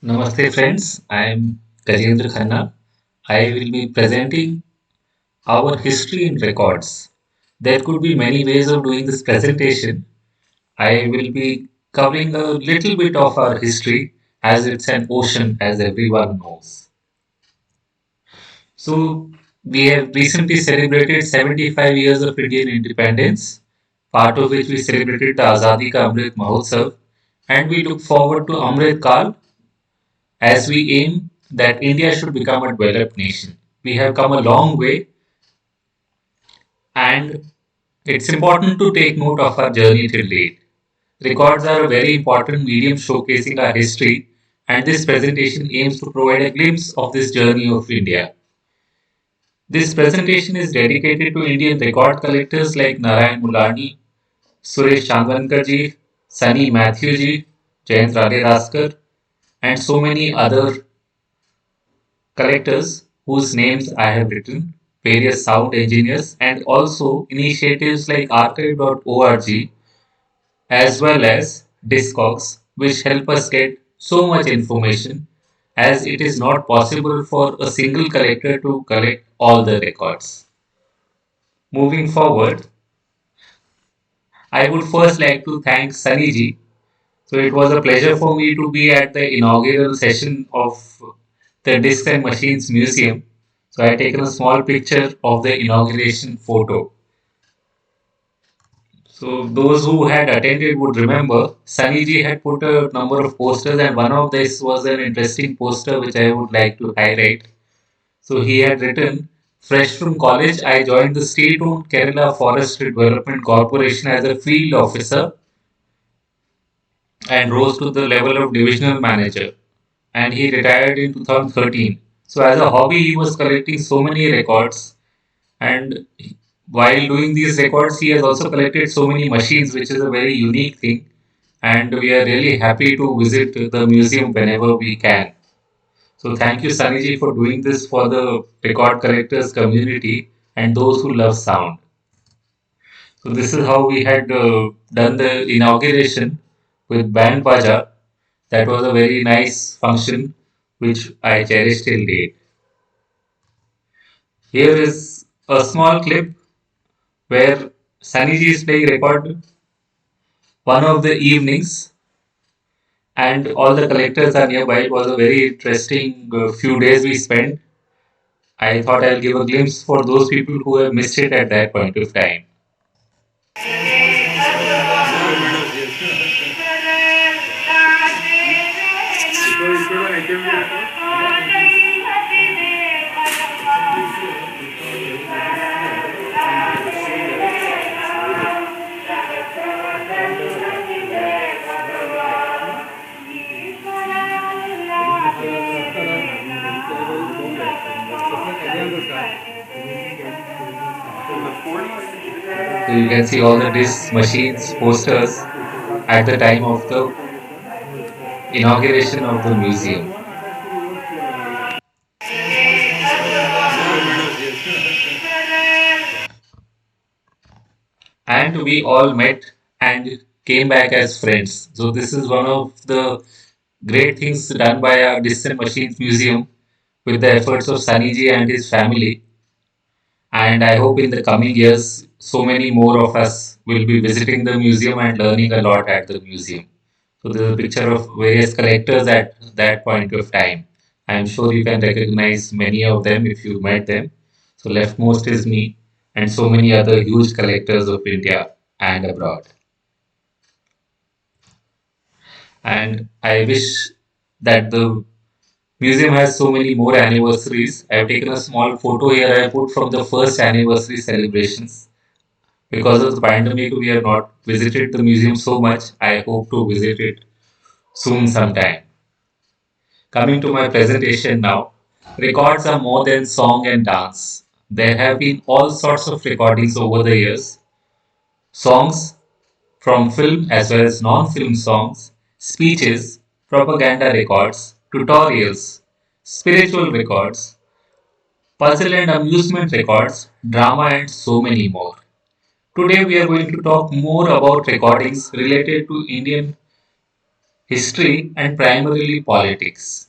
Namaste friends, I am Gajendra Khanna. I will be presenting our history in records. There could be many ways of doing this presentation. I will be covering a little bit of our history as it's an ocean as everyone knows. So we have recently celebrated 75 years of Indian independence, part of which we celebrated the Azadi Ka Amrit Mahotsav, and we look forward to Amrit Kal as we aim that India should become a developed nation. We have come a long way, and it's important to take note of our journey till date. Records are a very important medium showcasing our history, and this presentation aims to provide a glimpse of this journey of India. This presentation is dedicated to Indian record collectors like Narayan Mulani, Suresh Chandwankarji, Sunny Matthewji, Jayant Raderaskar, and so many other collectors whose names I have written, various sound engineers, and also initiatives like archive.org as well as Discogs, which help us get so much information as it is not possible for a single collector to collect all the records. Moving forward, I would first like to thank Sunny. So it was a pleasure for me to be at the inaugural session of the Discs and Machines Museum. So I had taken a small picture of the inauguration photo. So those who had attended would remember Sunny had put a number of posters, and one of this was an interesting poster which I would like to highlight. So he had written, fresh from college, I joined the state-owned Kerala Forestry Development Corporation as a field officer and rose to the level of divisional manager. And he retired in 2013. So, as a hobby, he was collecting so many records. And while doing these records, he has also collected so many machines, which is a very unique thing. And we are really happy to visit the museum whenever we can. So, thank you, Saniji, for doing this for the record collectors community and those who love sound. So, this is how we had done the inauguration with Band Baja. That was a very nice function which I cherish till date. Here is a small clip where Sunny is playing record one of the evenings and all the collectors are nearby. It was a very interesting few days we spent. I thought I'll give a glimpse for those people who have missed it at that point of time. So you can see all the discs, machines, posters at the time of the inauguration of the museum. And we all met and came back as friends. So this is one of the great things done by our Distant Machines Museum with the efforts of Saniji and his family. And I hope in the coming years, so many more of us will be visiting the museum and learning a lot at the museum. So there's a picture of various collectors at that point of time. I'm sure you can recognize many of them if you met them. So leftmost is me and so many other huge collectors of India and abroad. And I wish that the museum has so many more anniversaries. I've taken a small photo here I put from the first anniversary celebrations. Because of the pandemic, we have not visited the museum so much. I hope to visit it soon sometime. Coming to my presentation now, records are more than song and dance. There have been all sorts of recordings over the years. Songs from film as well as non-film songs, speeches, propaganda records, tutorials, spiritual records, puzzle and amusement records, drama and so many more. Today we are going to talk more about recordings related to Indian history, and primarily politics.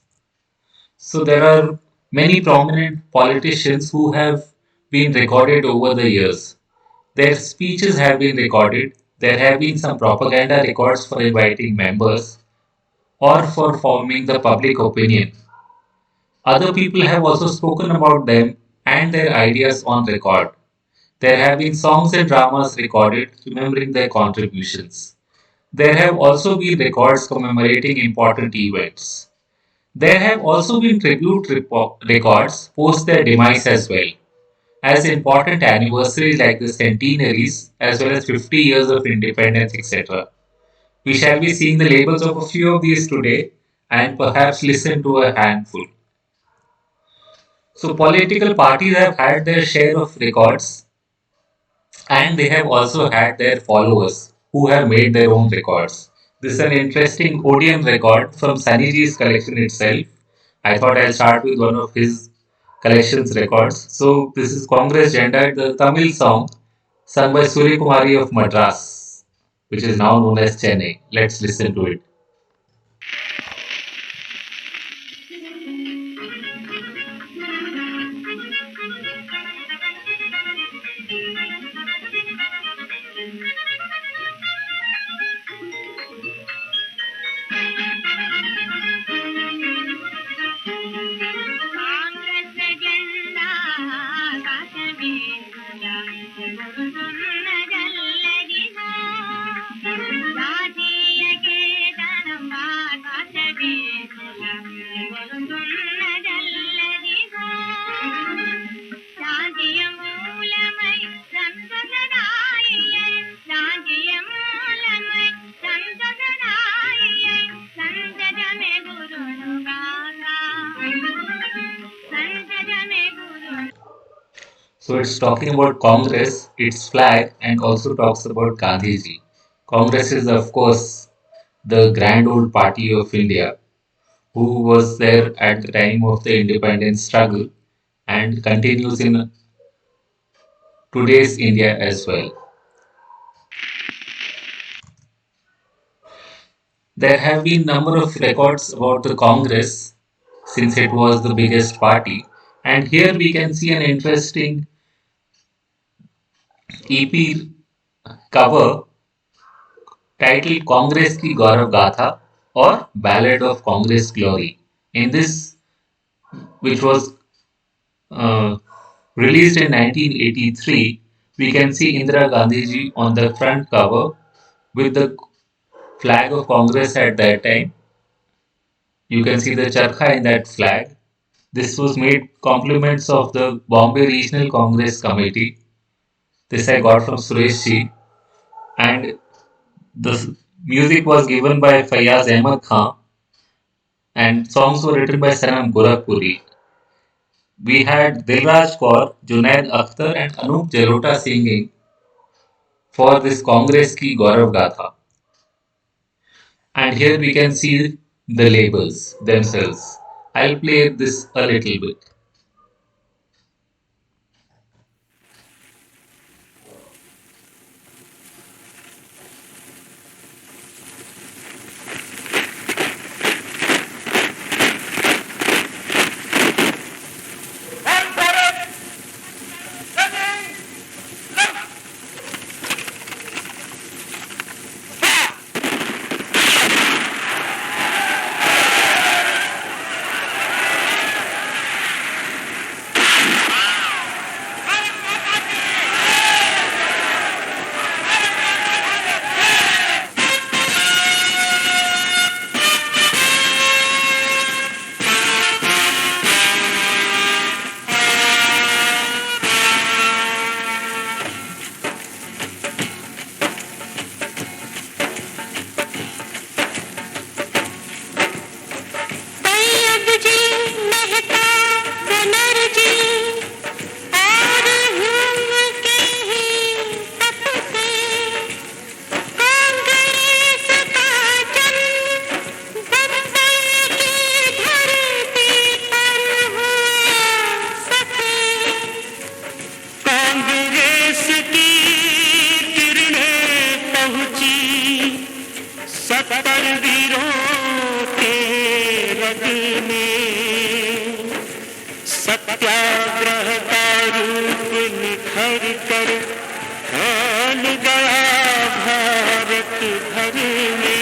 So there are many prominent politicians who have been recorded over the years. Their speeches have been recorded. There have been some propaganda records for inviting members or for forming the public opinion. Other people have also spoken about them and their ideas on record. There have been songs and dramas recorded remembering their contributions. There have also been records commemorating important events. There have also been tribute records post their demise as well, as important anniversaries like the centenaries as well as 50 years of independence, etc. We shall be seeing the labels of a few of these today and perhaps listen to a handful. So, political parties have had their share of records and they have also had their followers who have made their own records. This is an interesting Odeon record from Sunnyji's collection itself. I thought I'll start with one of his collections records. So this is Congress Gender, the Tamil song sung by Surya Kumari of Madras, which is now known as Chennai. Let's listen to it. So it's talking about Congress, its flag, and also talks about Gandhiji. Congress is, of course, the grand old party of India, who was there at the time of the independence struggle and continues in today's India as well. There have been number of records about the Congress since it was the biggest party, and here we can see an interesting EP cover titled Congress Ki Gaurav Gatha or Ballad of Congress Glory. In this, which was uh, released in 1983, we can see Indira Gandhi ji on the front cover with the flag of Congress at that time. You can see the charkha in that flag. This was made compliments of the Bombay Regional Congress Committee. This I got from Suresh ji, and the music was given by Fayaz Ahmad Khan, and songs were written by Sanam Gorakhpuri. We had Dilraj Kaur, Junaid Akhtar, and Anup Jalota singing for this Congress Ki Gaurav Gatha. And here we can see the labels themselves. I'll play this a little bit. सत्तर वीरों गति में सत्याग्रह का रूप निखर कर फैल गया भारत भर में।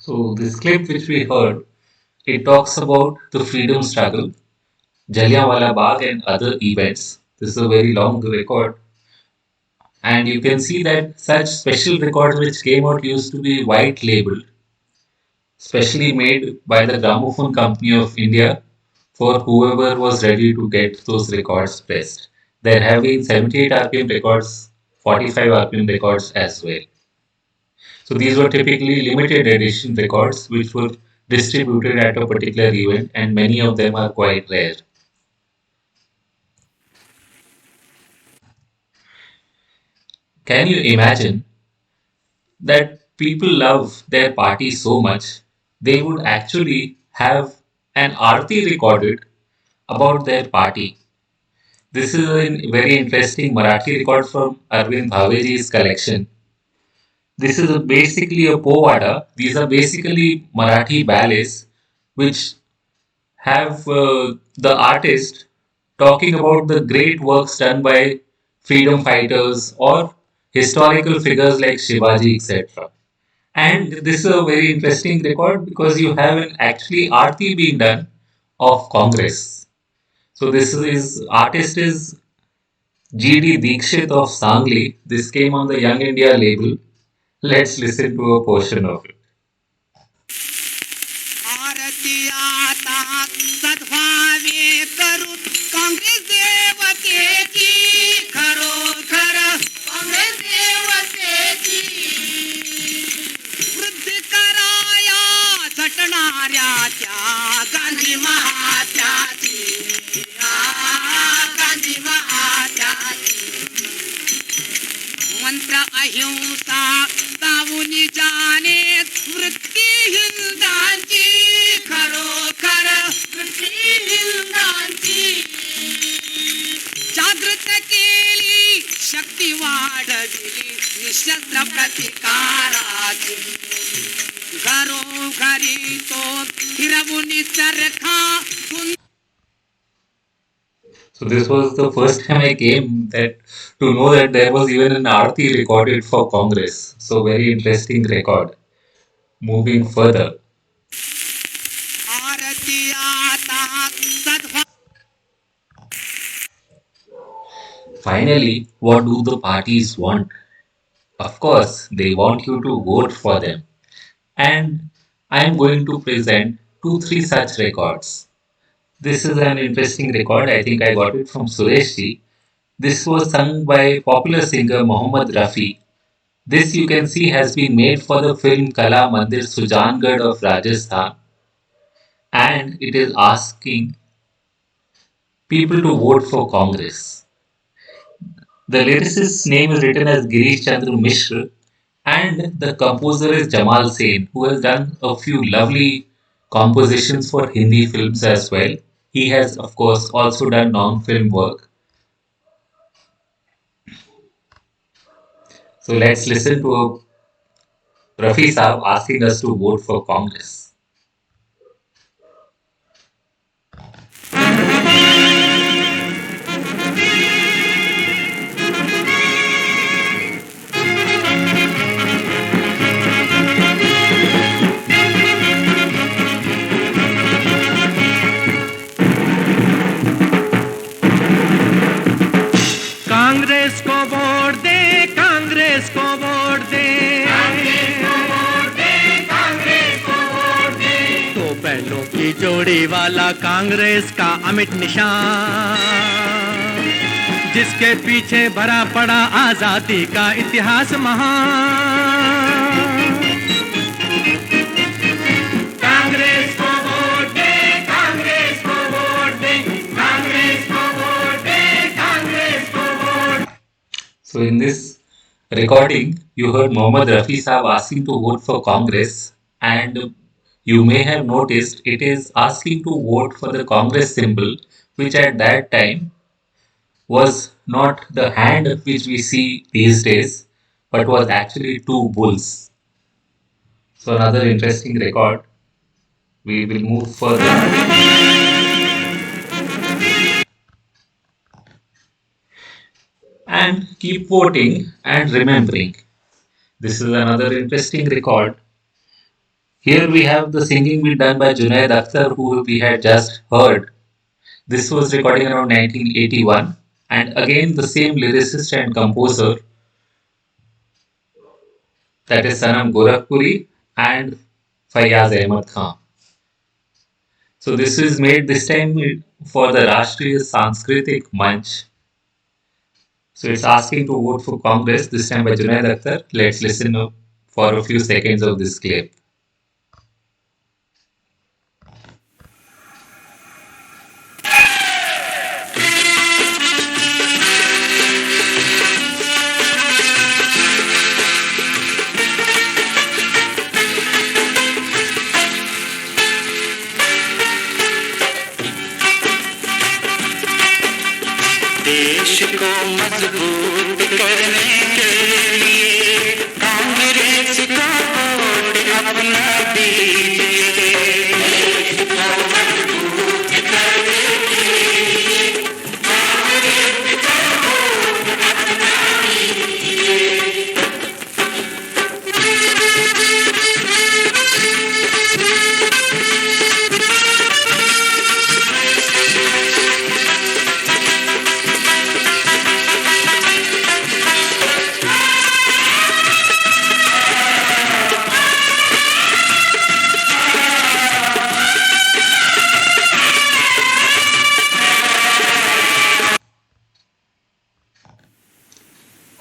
So this clip which we heard, it talks about the freedom struggle, Jallianwala Bagh and other events. This is a very long record, and you can see that such special records which came out used to be white labeled, specially made by the Gramophone Company of India for whoever was ready to get those records pressed. There have been 78 RPM records, 45 RPM records as well. So these were typically limited edition records which were distributed at a particular event, and many of them are quite rare. Can you imagine that people love their party so much they would actually have an arti recorded about their party? This is a very interesting Marathi record from Arvind Bhaveji's collection. This is basically a povada. These are basically Marathi ballets which have the artist talking about the great works done by freedom fighters or historical figures like Shivaji, etc. And this is a very interesting record because you have an actually aarti being done of Congress. So this is artist is G.D. Dikshit of Sangli. This came on the Young India label. Let's listen to a portion of it. आरती आता सद्भावे करू काँग्रेस देवतेची खरोखर काँग्रेस देवतेची वृद्ध कराया झटणाऱ्या त्या गांधी महात्याची गांधी महात्याची मंत्र अहिंसा दावून जाणे वृत्ती हिंदांची खरोखर वृत्ती हिंदांची जागृत केली शक्ती वाढविली निशस्त्र प्रतिकाराची घरोघरी तो फिरवून चरखा So this was the first time I came that to know that there was even an Aarti recorded for Congress. So very interesting record. Moving further. आरती आता सद्भावे Finally, what do the parties want? Of course, they want you to vote for them. And I am going to present two, three such records. This is an interesting record. I think I got it from Sureshji. This was sung by popular singer Mohammad Rafi. This you can see has been made for the film Kala Mandir Sujangarh of Rajasthan, and it is asking people to vote for Congress. The lyricist's name is written as Girish Chandra Mishra, and the composer is Jamal Sen, who has done a few lovely compositions for Hindi films as well. He has, of course, also done non film work. So let's listen to Rafi Saab asking us to vote for Congress. Congress को vote दे कांग्रेस को vote दे कांग्रेस को vote दे तो बैलों की जोड़ी वाला कांग्रेस का अमिट निशान जिसके पीछे भरा पड़ा आजादी का इतिहास महान कांग्रेस को वोट दे कांग्रेस को वोट दे कांग्रेस को वोट दे कांग्रेस को So in this recording, you heard Mohammad Rafi Saab asking to vote for Congress, and you may have noticed it is asking to vote for the Congress symbol, which at that time was not the hand which we see these days, but was actually two bulls. So another interesting record. We will move further and keep voting and remembering. This is another interesting record. Here we have the singing being done by Junaid Akhtar, who we had just heard. This was recording around 1981, and again the same lyricist and composer, that is Sanam Gorakhpuri and Faiyaz Ahmad Khan. So this is made this time for the Rashtriya Sanskritik Manch. So it's asking to vote for Congress, this time by Junaid Akhtar. Let's listen for a few seconds of this clip. देश को मजबूत करने के लिए कांग्रेस का vote अपना दीजिए। देश को मजबूत करने के लिए कांग्रेस का वोट अपना दीजिए।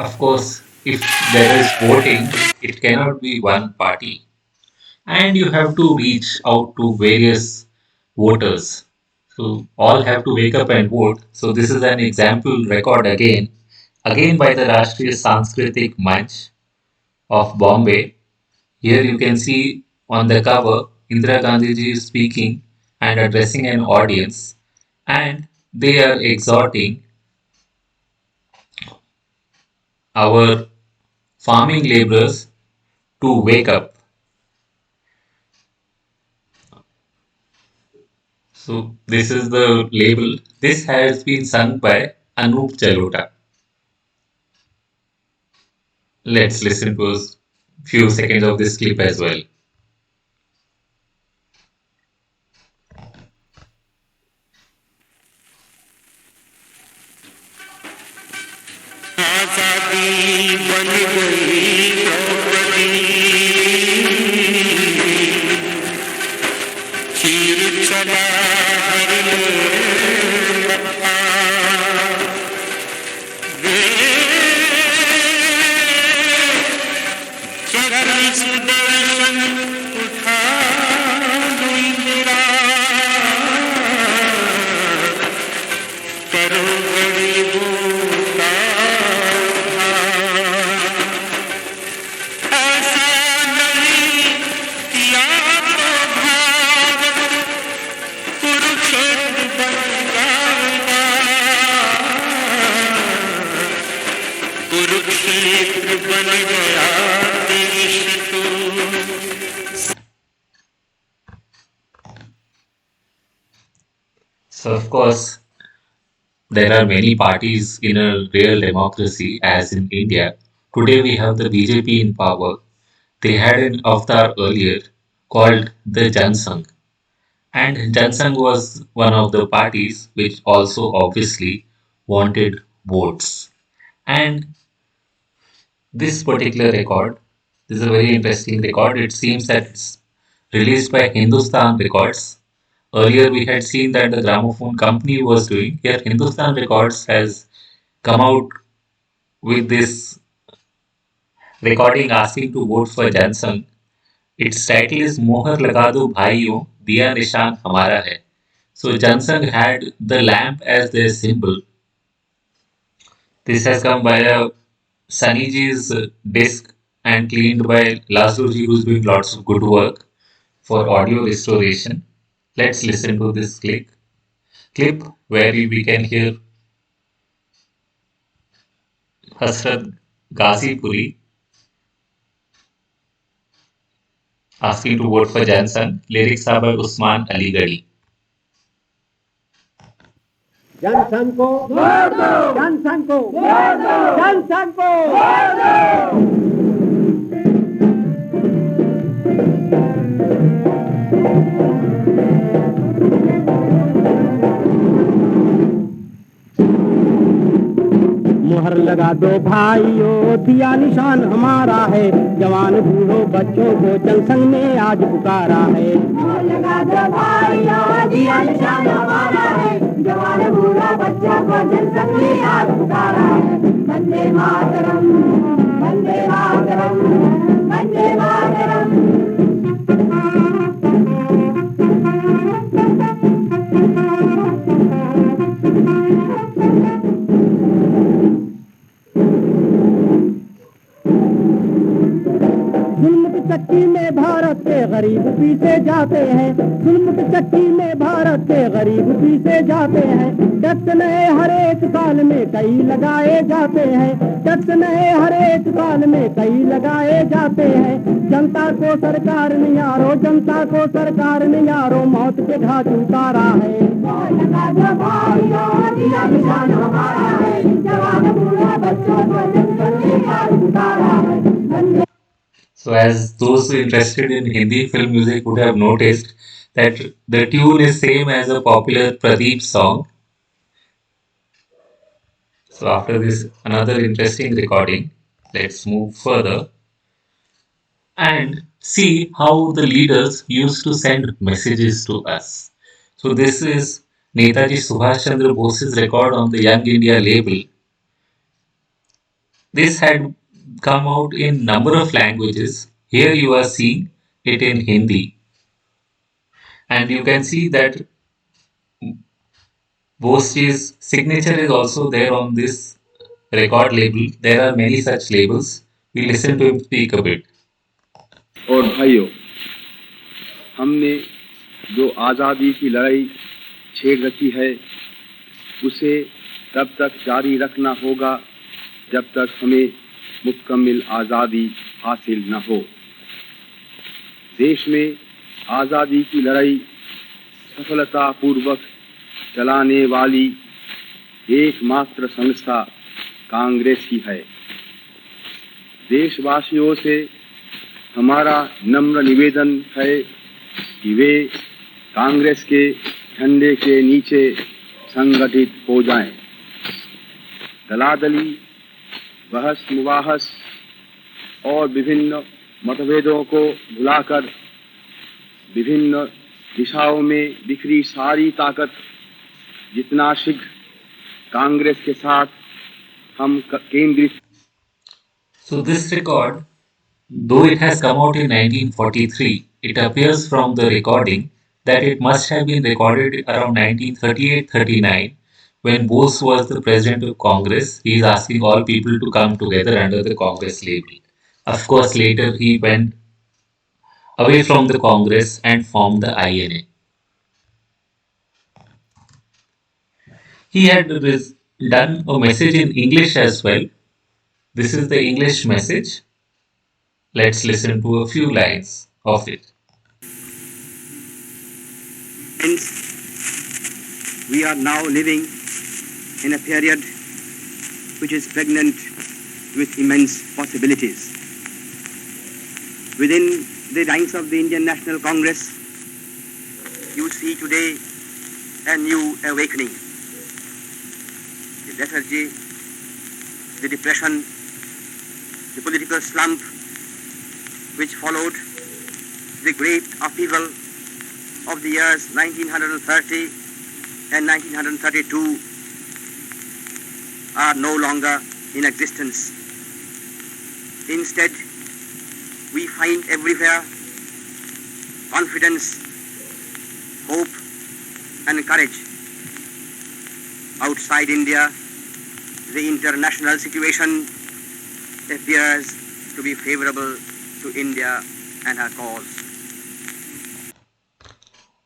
Of course, if there is voting, it cannot be one party. And you have to reach out to various voters. So all have to wake up and vote. So this is an example record again by the Rashtriya Sanskritik Manch of Bombay. Here you can see on the cover Indira Gandhi ji is speaking and addressing an audience, and they are exhorting our farming laborers to wake up. So this is the label. This has been sung by Anup Jalota. Let's listen to a few seconds of this clip as well. आजादी बन गई द्रौपदी, चीर चला हर लपा, वे चरण सुदर्शन उठा गई मेरा, करो गरीबों का ऐसा नहीं किया तो भारत कुरुक्षेत्र बन जाएगा, कुरुक्षेत्र बन गया देश तो। So of course there are many parties in a real democracy as in India. Today we have the BJP in power. They had an avatar earlier called the Jansangh. And Jansangh was one of the parties which also obviously wanted votes. And this particular record, this is a very interesting record. It seems that it's released by Hindustan Records. Earlier, we had seen that the Gramophone company was doing. Here, Hindustan Records has come out with this recording asking to vote for Jansangh. Its title is Mohar Laga Do Bhaiyon, Diya Nishan Hamara Hai. So Jansangh had the lamp as their symbol. This has come via Sunnyji's disc and cleaned by Lasdoji, who's doing lots of good work for audio restoration. Let's listen to this clip where we can hear Hasrat Ghazipuri asking to vote for Jansan. Lyrics are by Usman Ali Gadi. Johnson को vote दो, Johnson को vote दो, Johnson को vote दो। मुहर लगा दो भाइयों, दिया निशान हमारा है, जवान बूढ़ों बच्चों को जनसंघ ने आज पुकारा है। मुहर लगा दो भाइयों, दिया निशान हमारा है, जवान बूढ़ों बच्चों को जनसंघ ने आज पुकारा है। वंदे मातरम, वंदे मातरम, वंदे मातरम। जुल्म की चक्की में भारत के गरीब पीछे जाते हैं, जुल्म की चक्की में भारत के गरीब पीछे जाते हैं। टैक्स नए हर एक साल में कई लगाए जाते हैं, टैक्स नए हर एक साल में कई लगाए जाते हैं। जनता को सरकार ने यारो, जनता को सरकार ने यारो मौत के घाट उतारा है। So, as those interested in Hindi film music would have noticed that the tune is same as a popular Pradeep song. So, after this, another interesting recording. Let's move further and see how the leaders used to send messages to us. So, this is Netaji Subhash Chandra Bose's record on the Young India label. This had come out in number of languages. Here you are seeing it in Hindi, and you can see that Bose's signature is also there on this record label. There are many such labels. We listen to him speak a bit. और भाइयों, हमने जो आज़ादी की लड़ाई छेड़ रखी है, उसे तब तक जारी रखना होगा जब तक हमें मुकम्मल आज़ादी हासिल न हो। देश में आज़ादी की लड़ाई सफलतापूर्वक चलाने वाली एकमात्र संस्था कांग्रेस ही है। देशवासियों से हमारा नम्र निवेदन है कि वे कांग्रेस के झंडे के नीचे संगठित हो जाएं। दलादली, बहस मुबाहस और विभिन्न मतभेदों को भुलाकर विभिन्न दिशाओं में बिखरी सारी ताकत जितना शीघ्र कांग्रेस के साथ हम केंद्रित। So, this record, though it has come out in 1943, it appears from the recording that it must have been recorded around 1938-39 when Bose was the president of Congress. He is asking all people to come together under the Congress label. Of course, later he went away from the Congress and formed the INA. He had done a message in English as well. This is the English message. Let's listen to a few lines of it. Hence, we are now living in a period which is pregnant with immense possibilities. Within the ranks of the Indian National Congress, you see today a new awakening. The lethargy, the depression, the political slump which followed the great upheaval of the years 1930 and 1932 are no longer in existence. Instead, we find everywhere confidence, hope and courage. Outside India, the international situation appears to be favorable to India and her cause.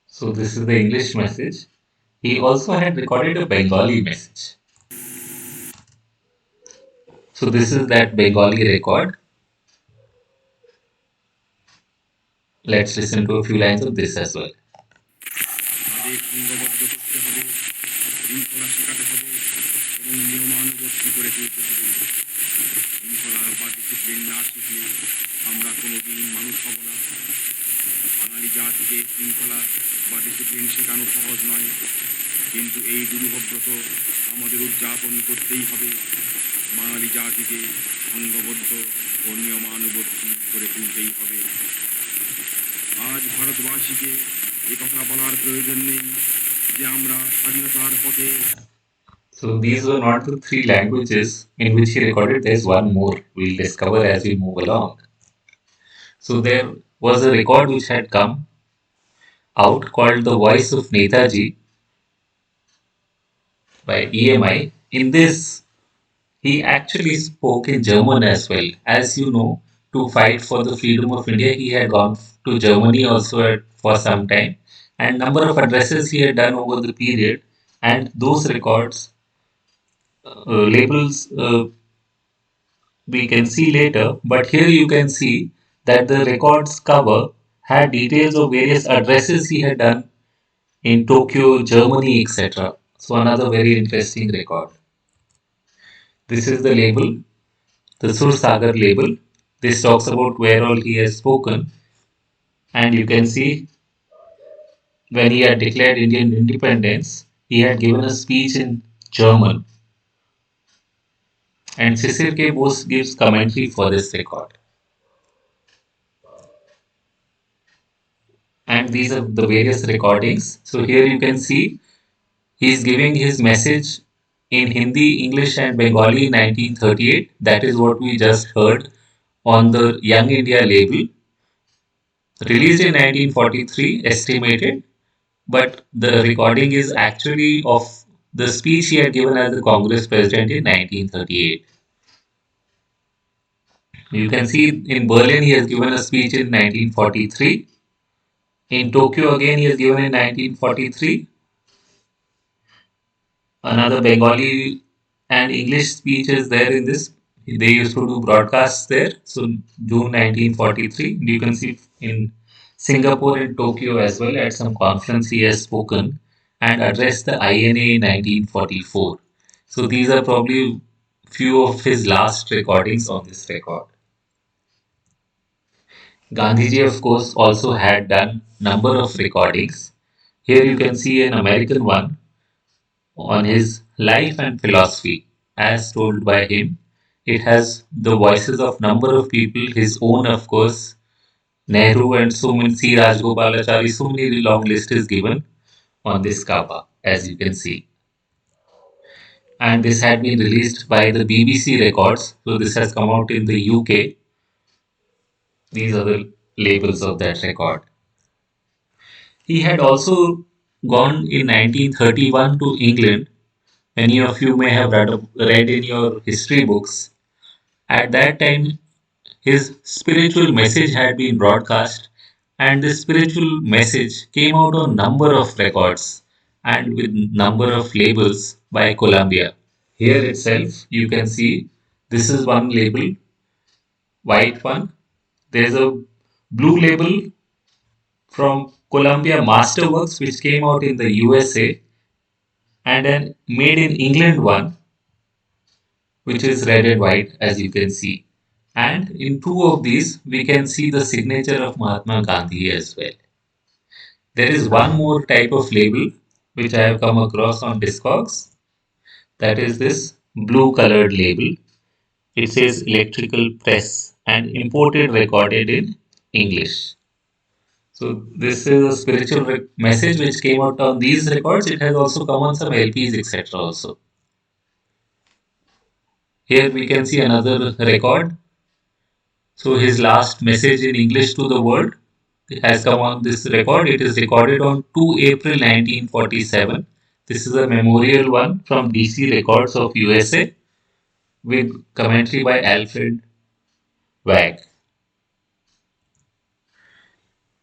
So this is the English message. He also had recorded a Bengali message. So this is that Bengali record. Let's listen to a few lines of this as well. তাদের সংঘবদ্ধ করতে হবে, শৃঙ্খলা শেখাতে হবে এবং নিয়মানুবর্তী করে তুলতে হবে। শৃঙ্খলা বা ডিসিপ্লিন না শিখলে আমরা কোনোদিন মানুষ হব না। বাঙালি জাতিকে শৃঙ্খলা বা ডিসিপ্লিন শেখানো সহজ নয়, কিন্তু এই দুরূহব্রত আমাদের উদযাপন করতেই হবে। বাঙালি জাতিকে সংঘবদ্ধ ও নিয়মানুবর্তী করে তুলতেই হবে। আজ ভারতবাসীকে একথা বলার প্রয়োজন নেই যে আমরা স্বাধীনতার পথে। So these were not the three languages in which he recorded. There's one more we'll discover as we move along. So there was a record which had come out called The Voice of Netaji by EMI. In this, he actually spoke in German as well. As you know, to fight for the freedom of India, he had gone to Germany also for some time, and number of addresses he had done over the period, and those records, labels we can see later. But here you can see that the records cover had details of various addresses he had done in Tokyo, Germany, etc. So another very interesting record. This is the label, the Sursagar label. This talks about where all he has spoken, and you can see when he had declared Indian independence, he had given a speech in German, and Cecil K. Bose gives commentary for this record. And these are the various recordings. So here you can see he is giving his message in Hindi, English, and Bengali in 1938. That is what we just heard on the Young India label, released in 1943, estimated, but the recording is actually of the speech he had given as the Congress president in 1938. You can see in Berlin he has given a speech in 1943. In Tokyo again he has given in 1943. Another Bengali and English speech is there in this. They used to do broadcasts there. So June 1943. You can see in Singapore and Tokyo as well at some conference he has spoken and addressed the INA in 1944. So these are probably few of his last recordings on this record. Gandhiji, of course, also had done number of recordings. Here you can see an American one on his life and philosophy as told by him. It has the voices of number of people, his own of course, Nehru and so many C. Rajgopalachari, so many long list is given on this cover as you can see. And this had been released by the BBC Records, so this has come out in the UK. These are the labels of that record. He had also gone in 1931 to England. Many of you may have read in your history books. At that time, his spiritual message had been broadcast, and this spiritual message came out on number of records and with number of labels by Columbia. Here itself, you can see this is one label, white one. There's a blue label from Columbia Masterworks, which came out in the USA, and an made in England one, which is red and white, as you can see. And in two of these, we can see the signature of Mahatma Gandhi as well. There is one more type of label which I have come across on Discogs. That is this blue colored label. It says electrical press and imported recorded in English. So this is a spiritual message which came out on these records. It has also come on some LPs etc. also. Here we can see another record. So his last message in English to the world has come on this record. It is recorded on 2 April 1947. This is a memorial one from DC Records of USA with commentary by Alfred WAG.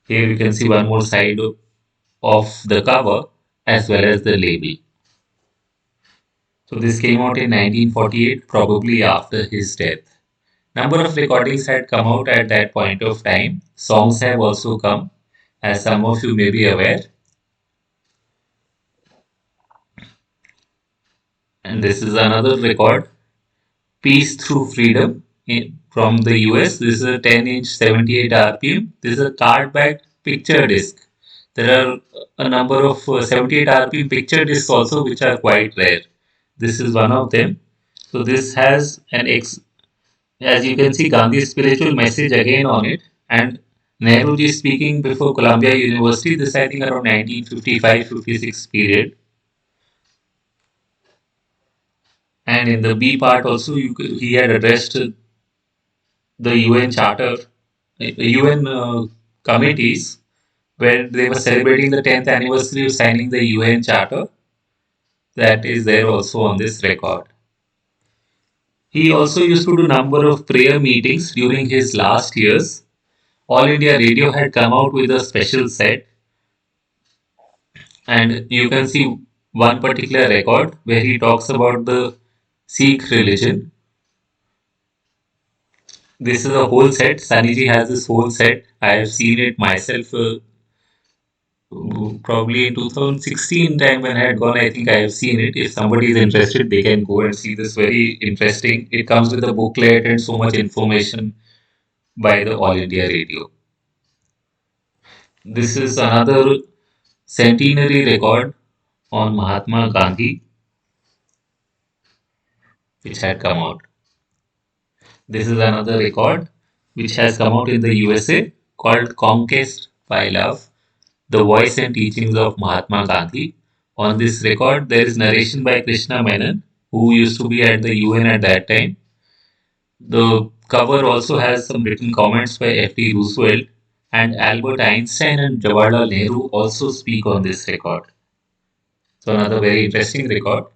Here you can see one more side of the cover as well as the label. So this came out in 1948, probably after his death. Number of recordings had come out at that point of time. Songs have also come, as some of you may be aware. And this is another record, Peace Through Freedom from the US. This is a 10-inch 78 RPM. This is a card-backed picture disc. There are a number of 78 RPM picture discs also which are quite rare. This is one of them. So this has as you can see, Gandhi's spiritual message again on it, and Nehruji speaking before Columbia University. This I think around 1955-56 period. And in the B part also, he had addressed the UN Charter, UN committees, where they were celebrating the 10th anniversary of signing the UN Charter. That is there also on this record. He also used to do number of prayer meetings during his last years. All India Radio had come out with a special set, and you can see one particular record where he talks about the Sikh religion. This is a whole set. Saniji has this whole set. I have seen it myself probably in 2016 time when I had gone. I think I have seen it. If somebody is interested, they can go and see this. Very interesting. It comes with a booklet and so much information by the All India Radio. This is another centenary record on Mahatma Gandhi which had come out. This is another record which has come out in the USA called Conquest by Love, The Voice and Teachings of Mahatma Gandhi. On this record, there is narration by Krishna Menon, who used to be at the UN at that time. The cover also has some written comments by F.D. Roosevelt, and Albert Einstein and Jawaharlal Nehru also speak on this record. So another very interesting record.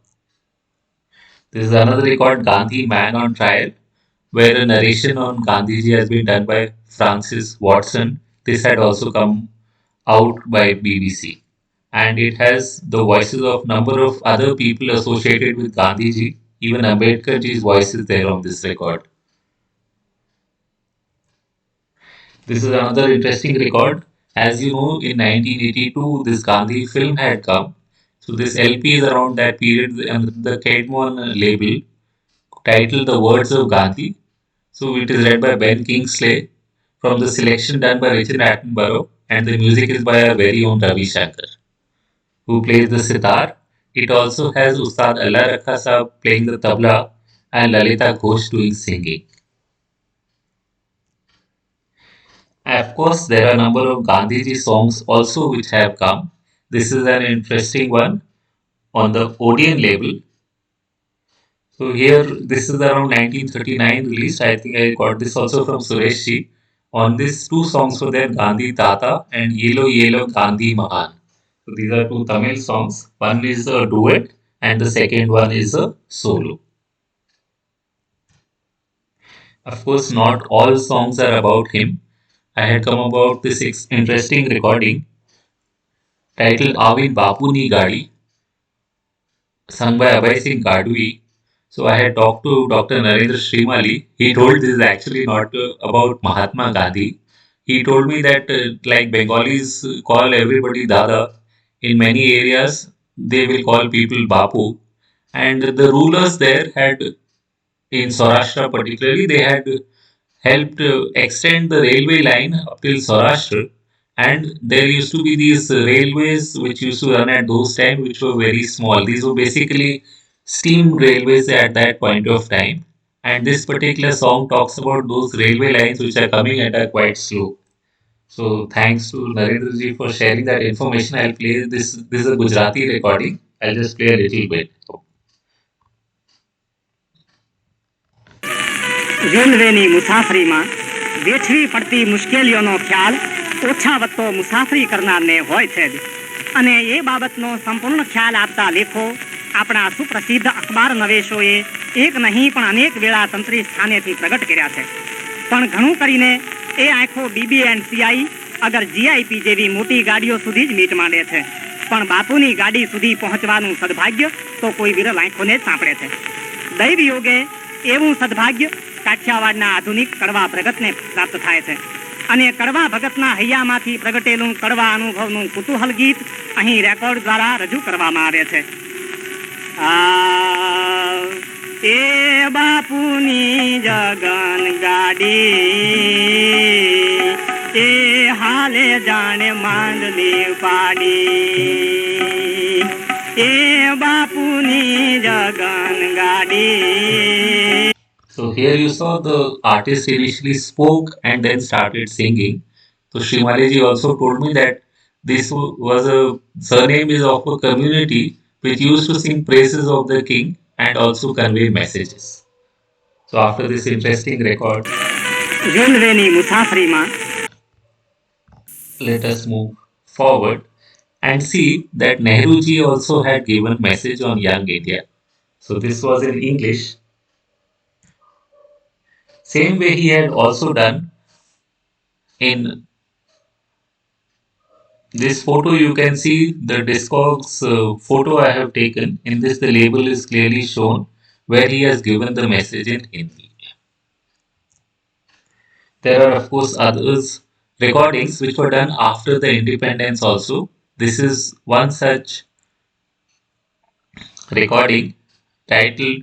This is another record, Gandhi Man on Trial, where a narration on Gandhiji has been done by Francis Watson. This had also come out by BBC. And it has the voices of number of other people associated with Gandhiji. Even Ambedkarji's voice is there on this record. This is another interesting record. As you know, in 1982, this Gandhi film had come. So this LP is around that period and the Kedmon label titled The Words of Gandhi. So it is read by Ben Kingsley from the selection done by Richard Attenborough, and the music is by our very own Ravi Shankar, who plays the sitar. It also has Ustad Allah Rakha Saab playing the tabla and Lalita Ghosh doing singing. Of course, there are a number of Gandhiji songs also which have come. This is an interesting one on the Odeon label. So here, this is around 1939 released. I think I got this also from Suresh ji. On this, two songs were there, Gandhi Tata and Yelo Yelo Gandhi Mahan. So these are two Tamil songs. One is a duet and the second one is a solo. Of course, not all songs are about him. I had come about this interesting recording titled Avin Bapuni Gadi, sung by Abhay Singh Gadwi. So I had talked to Dr. Narendra Srimali. He told this is actually not about Mahatma Gandhi. He told me that like Bengalis call everybody Dada, in many areas they will call people Bapu. And the rulers there had, in Saurashtra particularly, they had helped extend the railway line up till Saurashtra. And there used to be these railways which used to run at those times, which were very small. These were basically steam railways at that point of time. And this particular song talks about those railway lines which are coming and are quite slow. So thanks to Narendra ji for sharing that information. I'll play this. This is a Gujarati recording. I'll just play a little bit. રેલવેની મુસાફરીમાં વેઠવી પડતી મુશ્કેલીઓનો ખ્યાલ ઓછા વત્તો મુસાફરી કરનારને હોય છે જ. અને એ બાબતનો સંપૂર્ણ ખ્યાલ આપતા લેખો આપણા સુપ્રસિદ્ધ અખબાર નવેશોએ એક નહીં પણ અનેક વેળા તંત્રી સ્થાનેથી પ્રગટ કર્યા છે. પણ ઘણું કરીને એ આંખો બીબી એન્ડ સીઆઈ અગર જીઆઈપી જેવી મોટી ગાડીઓ સુધી જ મીટ માંડે છે, પણ બાપુની ગાડી સુધી પહોંચવાનું સદભાગ્ય તો કોઈ વિરલ આંખોને જ સાંપડે છે. દૈવ યોગે એવું સદભાગ્ય કાઠિયાવાડના આધુનિક કડવા પ્રગટને પ્રાપ્ત થાય છે, અને કડવા ભગતના હૈયામાંથી પ્રગટેલું કડવા અનુભવનું કુતૂહલ ગીત અહીં રેકોર્ડ દ્વારા રજૂ કરવામાં આવે છે. આ એ બાપુની જગન ગાડી એ હાલે જાણે માંડલી પાડી, એ બાપુની જગન ગાડી. So here you saw the artist initially spoke and then started singing. So Shrimali also told me that this was a surname is of a community which used to sing praises of the king and also convey messages. So after this interesting record, રેલવેની મુસાફરીમાં let us move forward and see that Nehruji also had given message on young India. So this was in English. Same way he had also done in this photo. You can see the Discogs photo I have taken. In this, the label is clearly shown where he has given the message in Hindi. There are, of course, others recordings which were done after the independence also. This is one such recording titled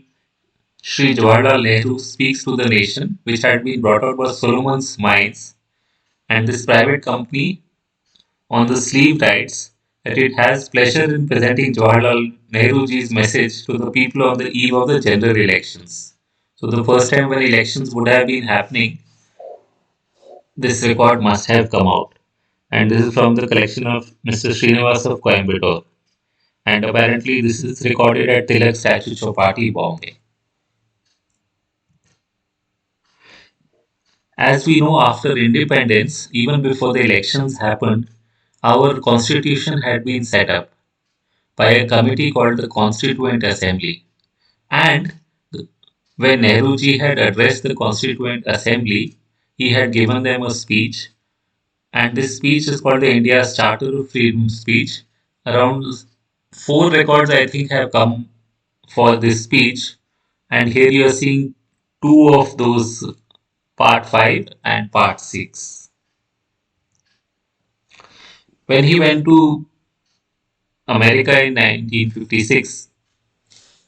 Sri Jawaharlal Nehru Speaks to the Nation, which had been brought out by Solomon's Mines, and this private company on the sleeve writes that it has pleasure in presenting Jawaharlal Nehruji's message to the people on the eve of the general elections. So the first time when elections would have been happening, this record must have come out. And this is from the collection of Mr. Srinivas of Coimbatore. And apparently this is recorded at Tilak Statue Chowpatty, Bombay. As we know, after independence, even before the elections happened, our constitution had been set up by a committee called the Constituent Assembly. And when Nehruji had addressed the Constituent Assembly, he had given them a speech, and this speech is called the India's Charter of Freedom speech. Around four records, I think, have come for this speech, and here you are seeing two of those, part 5 and part 6. When he went to America in 1956,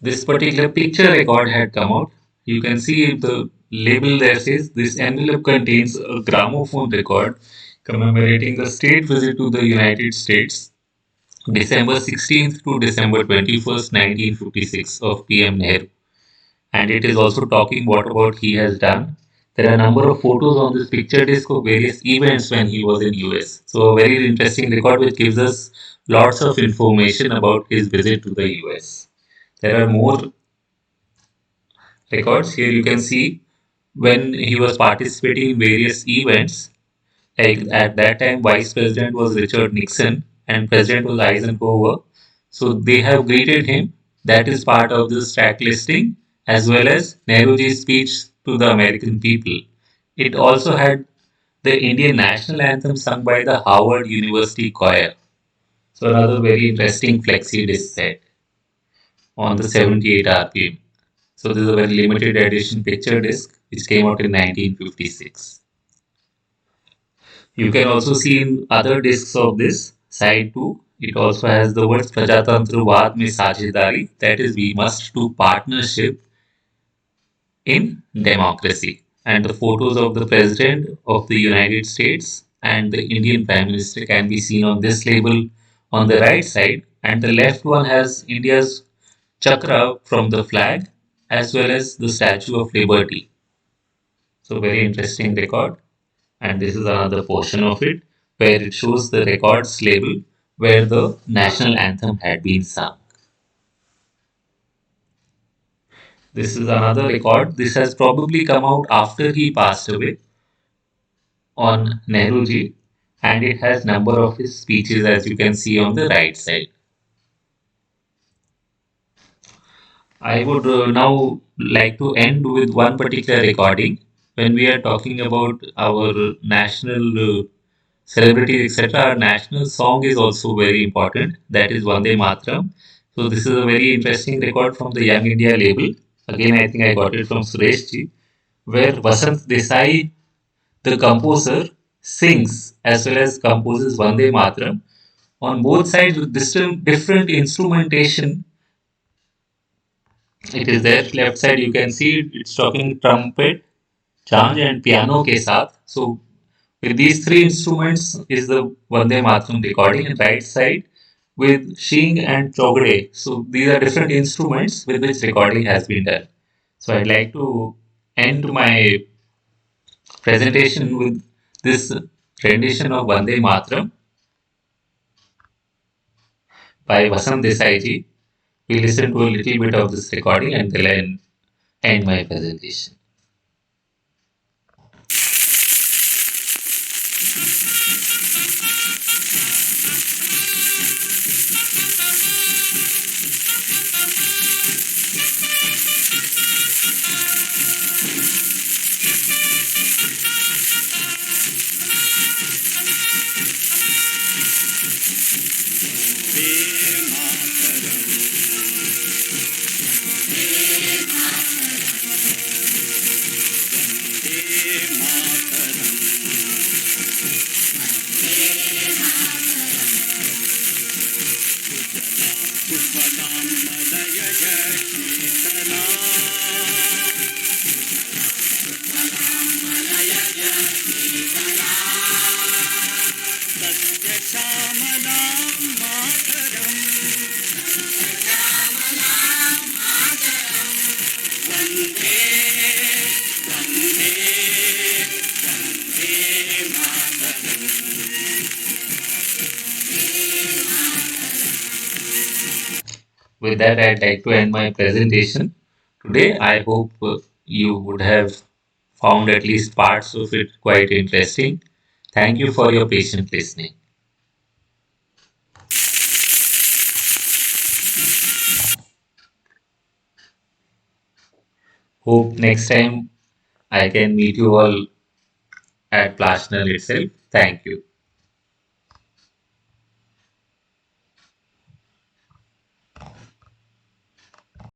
this particular picture record had come out. You can see the label there says this envelope contains a gramophone record commemorating the state visit to the United States, December 16th to December 21st, 1956 of PM Nehru. And it is also talking what about he has done. There are a number of photos on this picture disc of various events when he was in US. So a very interesting record which gives us lots of information about his visit to the US. There are more records. Here you can see when he was participating in various events. Like at that time, Vice President was Richard Nixon and President was Eisenhower. So they have greeted him. That is part of this track listing, as well as Nehruji's speech to the American people. It also had the Indian national anthem sung by the Howard University Choir. So another very interesting flexi disc set on the 78 RPM. So this is a very limited edition picture disc which came out in 1956. You can also see in other discs of this side 2. It also has the words Prajatantravad mein Sajidari, that is, we must do partnership in democracy. And the photos of the President of the United States and the Indian Prime Minister can be seen on this label on the right side, and the left one has India's chakra from the flag as well as the Statue of Liberty. So, very interesting record. And this is another portion of it where it shows the records label where the national anthem had been sung. This is another record. This has probably come out after he passed away on Nehruji, and it has number of his speeches as you can see on the right side. I would now like to end with one particular recording when we are talking about our national celebrities, etc., our national song is also very important. That is Vande Mataram. So this is a very interesting record from the Young India label. Again, I think I got it from Suresh ji, where Vasant Desai, the composer, sings as well as composes Vande Mataram on both sides with different instrumentation. It is there. Left side you can see it's talking trumpet, change and piano के साथ. So with these three instruments is the Vande Mataram recording, and right side with Shing and Chogde. So these are different instruments with which recording has been done. So I'd like to end my presentation with this rendition of Vande Mataram by Vasant Desai ji. We listen to a little bit of this recording and then end my presentation. With that, I'd like to end my presentation today. I hope you would have found at least parts of it quite interesting. Thank you for your patient listening. Hope next time I can meet you all at Plashnal itself. Thank you.